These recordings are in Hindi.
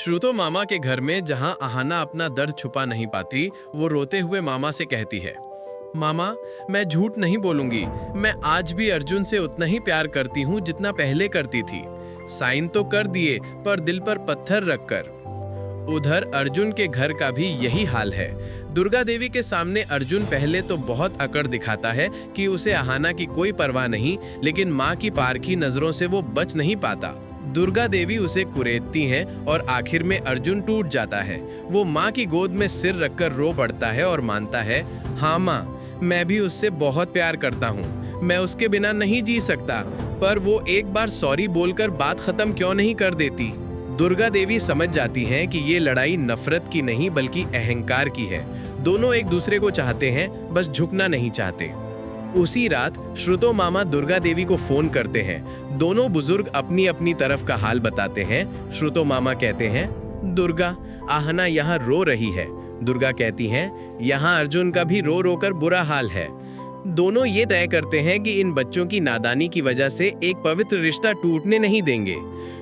श्रुतो मामा के घर में जहां अहाना अपना दर्द छुपा नहीं पाती, वो रोते हुए मामा से कहती है, मामा, मैं झूठ नहीं बोलूंगी, मैं आज भी अर्जुन से उतना ही प्यार करती हूँ जितना पहले करती थी। साइन तो कर दिए पर दिल पर पत्थर रखकर। उधर अर्जुन के घर का भी यही हाल है। दुर्गा देवी के सामने अर्जुन पहले तो बहुत अकड़ दिखाता है कि उसे अहाना की कोई परवाह नहीं, लेकिन माँ की पारखी नजरों से वो बच नहीं पाता। दुर्गा देवी उसे कुरेदती हैं और आखिर में अर्जुन टूट जाता है। वो माँ की गोद में सिर रखकर रो पड़ता है और मानता है, हाँ माँ, मैं भी उससे बहुत प्यार करता हूँ, मैं उसके बिना नहीं जी सकता। पर वो एक बार सॉरी बोलकर बात खत्म क्यों नहीं कर देती। दुर्गा देवी समझ जाती हैं कि ये लड़ाई नफरत की नहीं बल्कि अहंकार की है। दोनों एक दूसरे को चाहते हैं, बस झुकना नहीं चाहते। उसी रात श्रुतो मामा दुर्गा देवी को फोन करते हैं। दोनों बुजुर्ग अपनी अपनी तरफ का हाल बताते हैं। श्रुतो मामा कहते हैं, दुर्गा, आहना यहाँ रो रही है। दुर्गा कहती हैं, यहाँ अर्जुन का भी रो रो कर बुरा हाल है। दोनों ये तय करते हैं कि इन बच्चों की नादानी की वजह से एक पवित्र रिश्ता टूटने नहीं देंगे।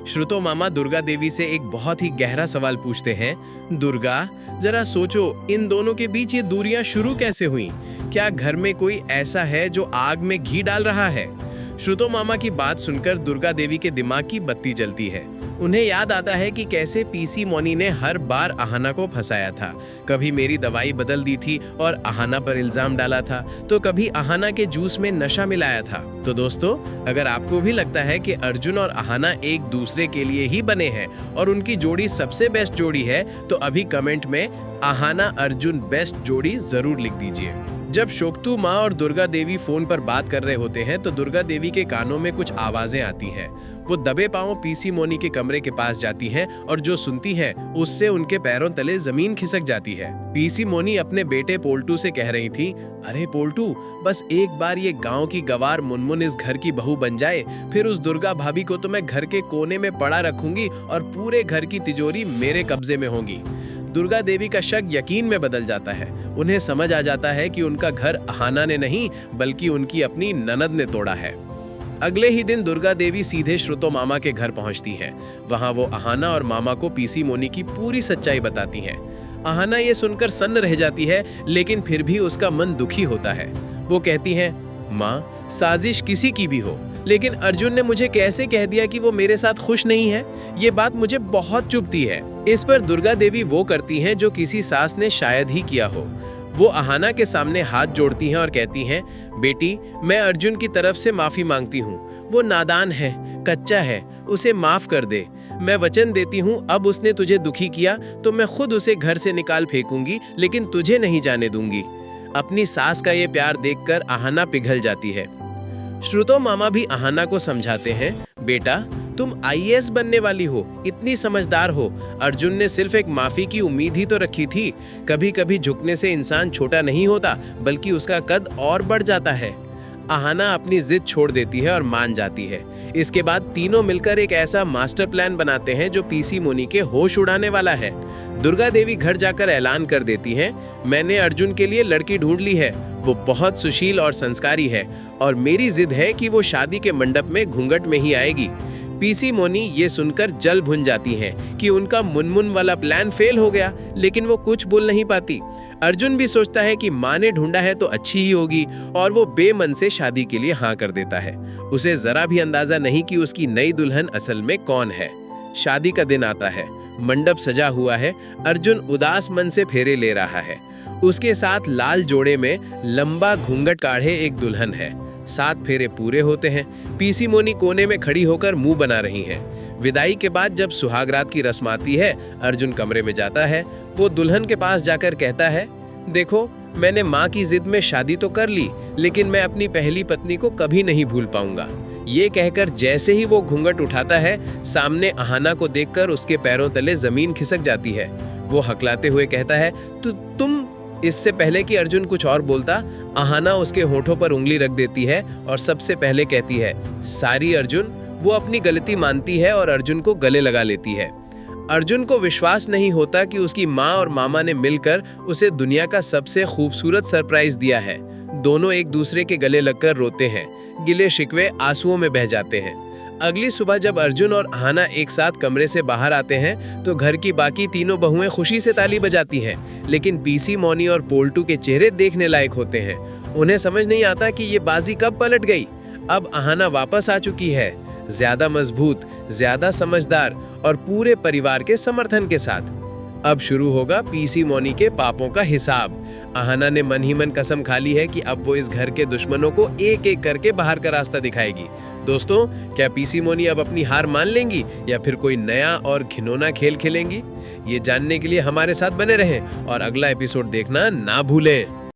श्रुतो मामा दुर्गा देवी से एक बहुत ही गहरा सवाल पूछते हैं, दुर्गा, जरा सोचो, इन दोनों के बीच ये दूरियां शुरू कैसे हुई? क्या घर में कोई ऐसा है जो आग में घी डाल रहा है? श्रुतो मामा की बात सुनकर दुर्गा देवी के दिमाग की बत्ती जलती है। उन्हें याद आता है कि कैसे पीसी मोनी ने हर बार अहाना को फंसाया था। कभी मेरी दवाई बदल दी थी और अहाना पर इल्जाम डाला था, तो कभी अहाना के जूस में नशा मिलाया था। तो दोस्तों, अगर आपको भी लगता है कि अर्जुन और अहाना एक दूसरे के लिए ही बने हैं और उनकी जोड़ी सबसे बेस्ट जोड़ी है, तो अभी कमेंट में अहाना अर्जुन बेस्ट जोड़ी जरूर लिख दीजिए। जब शोक्तू माँ और दुर्गा देवी फोन पर बात कर रहे होते हैं तो दुर्गा देवी के कानों में कुछ आवाजें आती हैं। वो दबे पांव पीसी मोनी के कमरे के पास जाती हैं और जो सुनती है उससे उनके पैरों तले जमीन खिसक जाती है। पीसी मोनी अपने बेटे पोल्टू से कह रही थी, अरे पोल्टू, बस एक बार ये गांव की गवार मुनमुन इस घर की बहू बन जाए, फिर उस दुर्गा भाभी को तो मैं घर के कोने में पड़ा रखूंगी और पूरे घर की तिजोरी मेरे कब्जे में होगी। दुर्गा देवी का शक यकीन में बदल जाता है। उन्हें समझ आ जाता है कि उनका घर अहाना ने नहीं बल्कि उनकी अपनी ननद ने तोड़ा है। अगले ही दिन दुर्गा देवी सीधे श्रुतो मामा के घर पहुंचती हैं। वहां वो अहाना और मामा को पीसी मोनी की पूरी सच्चाई बताती हैं। अहाना ये सुनकर सन्न रह जाती है, लेकिन फिर भी उसका मन दुखी होता है। वो कहती हैं, माँ, साजिश किसी की भी हो, लेकिन अर्जुन ने मुझे कैसे कह दिया कि वो मेरे साथ खुश नहीं है? ये बात मुझे बहुत चुभती है। इस पर दुर्गा देवी वो करती हैं जो किसी सास ने शायद ही किया हो। वो अहाना के सामने हाथ जोड़ती हैं और कहती हैं, बेटी, मैं अर्जुन की तरफ से माफी मांगती हूँ। वो नादान है, कच्चा है, उसे माफ कर दे। मैं वचन देती हूँ, अब उसने तुझे दुखी किया तो मैं खुद उसे घर से निकाल फेंकूंगी, लेकिन तुझे नहीं जाने दूंगी। अपनी सास का ये प्यार देखकर अहाना पिघल जाती है। श्रुतो मामा भी अहाना को समझाते हैं, बेटा, तुम आईएएस बनने वाली हो, इतनी समझदार हो। अर्जुन ने सिर्फ एक माफी की उम्मीद ही तो रखी थी। कभी कभी झुकने से इंसान छोटा नहीं होता बल्कि उसका कद और बढ़ जाता है। अहाना अपनी जिद छोड़ देती है और मान जाती है। इसके बाद तीनों मिलकर एक ऐसा मास्टर प्लान बनाते हैं जो पीसी मोनी के होश उड़ाने वाला है। दुर्गा देवी घर जाकर ऐलान कर देती हैं, मैंने अर्जुन के लिए लड़की ढूंढ ली है। वो बहुत सुशील और संस्कारी है और मेरी जिद है कि वो शादी के मंडप में घूंघट में ही आएगी। पीसी मोनी ये सुनकर जल भुन जाती हैं कि उनका मुनमुन वाला प्लान फेल हो गया, लेकिन वो कुछ बोल नहीं पाती। अर्जुन भी सोचता है कि माँ ने ढूंढा है तो अच्छी ही होगी और वो बेमन से शादी के लिए हाँ कर देता है। उसे जरा भी अंदाजा नहीं कि उसकी नई दुल्हन असल में कौन है। शादी का दिन आता है, मंडप सजा हुआ है। अर्जुन उदास मन से फेरे ले रहा है। उसके साथ लाल जोड़े में लंबा घूंघट काढ़े एक दुल्हन है। 7 फेरे पूरे होते हैं। पीसी मोनी कोने में खड़ी होकर मुंह बना रही हैं। विदाई के बाद जब सुहागरात की रस्म आती है, अर्जुन कमरे में जाता है। वो दुल्हन के पास जाकर कहता है, देखो, मैंने माँ की जिद में शादी तो कर ली, लेकिन मैं अपनी पहली पत्नी को कभी नहीं भूल पाऊंगा। ये कहकर जैसे ही वो घूंघट उठाता है, सामने अहाना को देखकर उसके पैरों तले जमीन खिसक जाती है। वो हकलाते हुए कहता है, तुम। इससे पहले कि अर्जुन कुछ और बोलता, अहाना उसके होठों पर उंगली रख देती है और सबसे पहले कहती है, सारी अर्जुन। वो अपनी गलती मानती है और अर्जुन को गले लगा लेती है। अर्जुन को विश्वास नहीं होता कि उसकी माँ और मामा ने मिलकर उसे दुनिया का सबसे खूबसूरत सरप्राइज दिया है। दोनों एक दूसरे के गले लगकर रोते हैं। गिले शिकवे आंसुओं में बह जाते हैं। अगली सुबह जब अर्जुन और अहाना एक साथ कमरे से बाहर आते हैं तो घर की बाकी तीनों बहुएं खुशी से ताली बजाती हैं, लेकिन पीसी, मौनी और पोल्टू के चेहरे देखने लायक होते हैं। उन्हें समझ नहीं आता कि ये बाजी कब पलट गई। अब अहाना वापस आ चुकी है, ज्यादा मजबूत, ज्यादा समझदार और पूरे परिवार के समर्थन के साथ। अब शुरू होगा पीसी, मौनी के पापों का हिसाब। अहाना ने मन ही मन कसम खा ली है कि अब वो इस घर के दुश्मनों को एक एक करके बाहर का रास्ता दिखाएगी। दोस्तों, क्या पीसी, मौनी अब अपनी हार मान लेंगी या फिर कोई नया और घिनौना खेल खेलेंगी? ये जानने के लिए हमारे साथ बने रहें और अगला एपिसोड देखना ना भूलें।